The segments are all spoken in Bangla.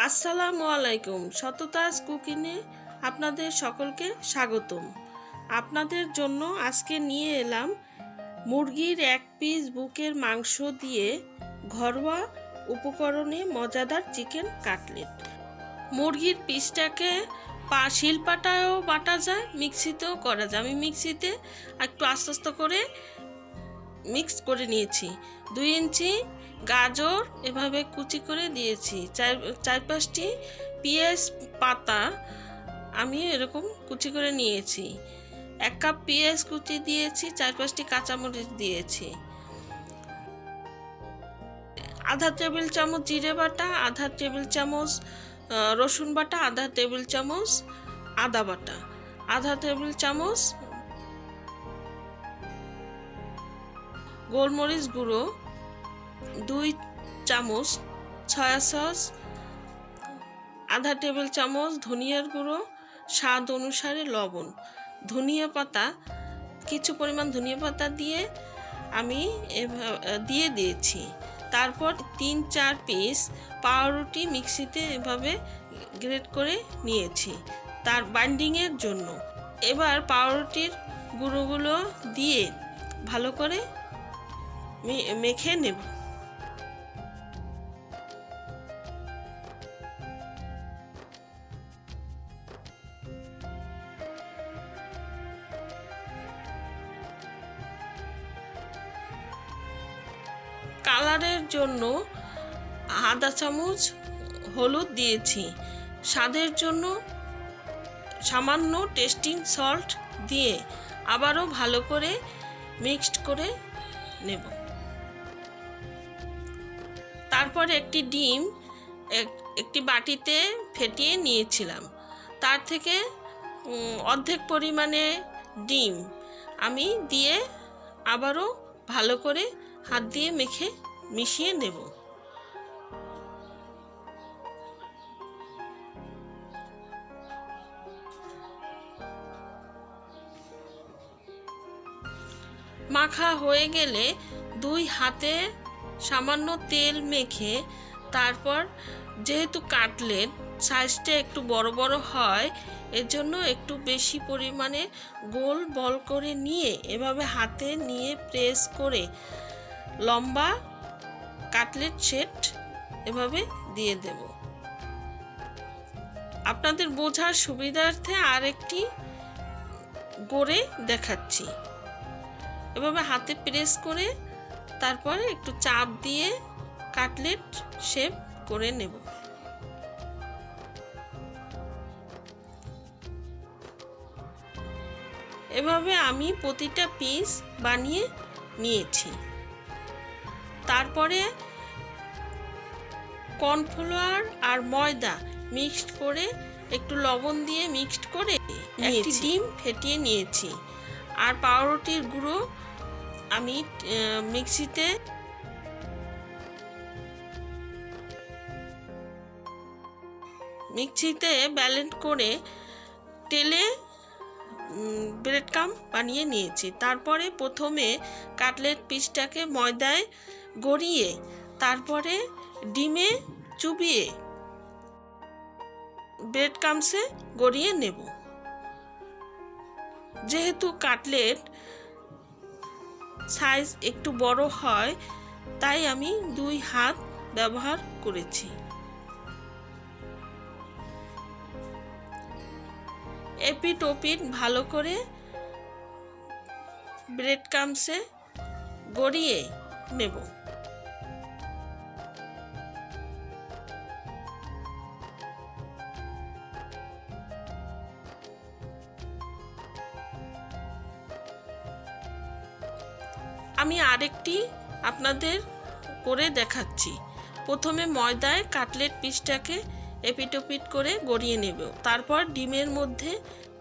আসসালামু আলাইকুম। সততাজ কুকিংয়ে আপনাদের সকলকে স্বাগতম। আপনাদের জন্য আজকে নিয়ে এলাম মুরগির 1 পিস বুকের মাংস দিয়ে ঘরোয়া উপকরণে মজাদার চিকেন কাটলেট। মুরগির পিসটাকে শিলপাটায়ও বাটা যায়, মিক্সিতেও করা যায়। আমি মিক্সিতে একটু আস্তে আস্তে করে মিক্স করে নিয়েছি। 2 ইঞ্চি গাজর এভাবে কুচি করে দিয়েছি। 4-5টি পেঁয়াজ পাতা আমি এরকম কুচি করে নিয়েছি। 1 কাপ পেঁয়াজ কুচি দিয়েছি, 4-5টি কাঁচামরিচ দিয়েছি, আধা টেবিল চামচ জিরে বাটা, আধা টেবিল চামচ রসুন বাটা, আধা টেবিল চামচ আদা বাটা, আধা টেবিল চামচ গোলমরিচ গুঁড়ো, 2 চামচ সয়া সস, আধা টেবিল চামচ ধনিয়ার গুঁড়ো, স্বাদ অনুসারে লবণ, ধনিয়া পাতা, কিছু পরিমাণ ধনিয়া পাতা দিয়ে আমি দিয়ে দিয়েছি। তারপর 3-4 পিস পাউরুটি মিক্সিতে এভাবে গ্রেট করে নিয়েছি তার বাইন্ডিংয়ের জন্য। এবার পাউরুটির গুঁড়োগুলো দিয়ে ভালো করে মেখে নেব। কালারের জন্য আধা চামচ হলুদ দিয়েছি, স্বাদের জন্য সামান্য টেস্টিং সল্ট দিয়ে আবারও ভালো করে মিক্সড করে নেব। তারপর একটি ডিম একটি বাটিতে ফেটিয়ে নিয়েছিলাম, তার থেকে অর্ধেক পরিমাণে ডিম আমি দিয়ে আবারও ভালো করে হাত দিয়ে মিশিয়ে নেব। মাখা হয়ে গেলে 2 হাতে সামান্য তেল মেখে, তারপর যেহেতু কাটলেট সাইজটা একটু বড় বড় হয়, এর জন্য একটু বেশি পরিমাণে গোল বল করে নিয়ে এভাবে হাতে নিয়ে প্রেস করে লম্বা কাটলেট সেট এভাবে দিয়ে দেব। আপনাদের বোঝার সুবিধার্থে আরেকটি গড়ে দেখাচ্ছি। এভাবে হাতে প্রেস করে তারপরে একটু চাপ দিয়ে কাটলেট শেপ করে নেব। এভাবে আমি প্রতিটা পিস বানিয়ে নিয়েছি। তারপরে কর্নফ্লাওয়ার আর ময়দা মিক্সড করে একটু লবণ দিয়ে মিক্সড করে একটি ডিম ফেটিয়ে নিয়েছি। আর পাউরুটির গুঁড়ো আমি মিক্সিতে ব্লেন্ড করে তেলে ব্রেড ক্রাম্ব বানিয়ে নিয়েছি। তারপরে প্রথমে কাটলেট পিসটাকে ময়দায় গড়িয়ে তারপরে ডিমে চুবিয়ে ব্রেড ক্রাম্বসে গড়িয়ে নেব। যেহেতু কাটলেট সাইজ একটু বড় হয়, তাই আমি 2 হাত ব্যবহার করেছি। এপিট ওপিট ভালো করে ব্রেড ক্রাম্বসে গড়িয়ে নেব। আমি আরেকটি আপনাদের করে দেখাচ্ছি। প্রথমে ময়দায় কাটলেট পিসটাকে এপিট ওপিট করে গড়িয়ে নেব, তারপর ডিমের মধ্যে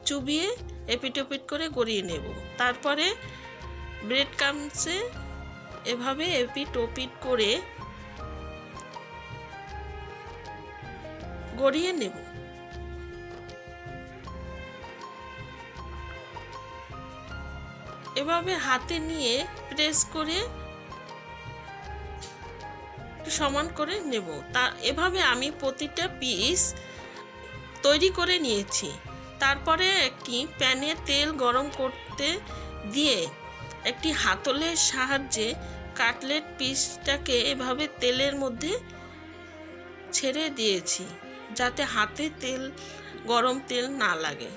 চুবিয়ে এপিট ওপিট করে গড়িয়ে নেব, তারপরে ব্রেড ক্রাম্বসে এভাবে এপিট ওপিট করে গড়িয়ে নেব। এভাবে হাতে নিয়ে প্রেস একটু সমান করে নেব। এভাবে আমি প্রতিটা পিস তৈরি করে নিয়েছি। তারপরে একটি প্যানে তেল গরম করতে দিয়ে একটি হাতলের সাহায্যে কাটলেট পিসটাকে এভাবে তেলের মধ্যে ছেড়ে দিয়েছি, যাতে হাতে গরম তেল না লাগে।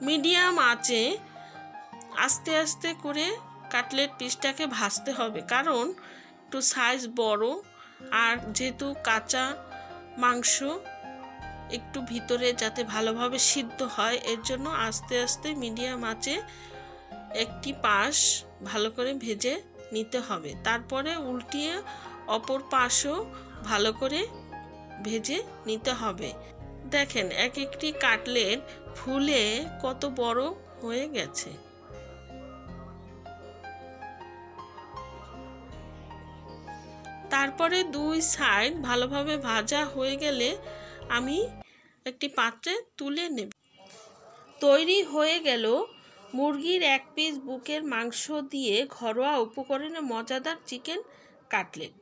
মিডিয়াম আঁচে আস্তে আস্তে করে কাটলেট পিসটাকে ভাজতে হবে, কারণ একটু সাইজ বড়, আর যেহেতু কাঁচা মাংস একটু ভিতরে যাতে ভালোভাবে সিদ্ধ হয়, এর জন্য আস্তে আস্তে মিডিয়াম আঁচে একটি পাশ ভালো করে ভেজে নিতে হবে। তারপরে উল্টিয়ে অপর পাশও ভালো করে ভেজে নিতে হবে। দেখেন এক একটি কাটলেট ফুলে কত বড় হয়ে গেছে। তারপরে দুই সাইড ভালোভাবে ভাজা হয়ে গেলে আমি একটি পাত্রে তুলে নেব। তৈরি হয়ে গেল মুরগির এক পিস বুকের মাংস দিয়ে ঘরোয়া উপকরণে মজাদার চিকেন কাটলেট।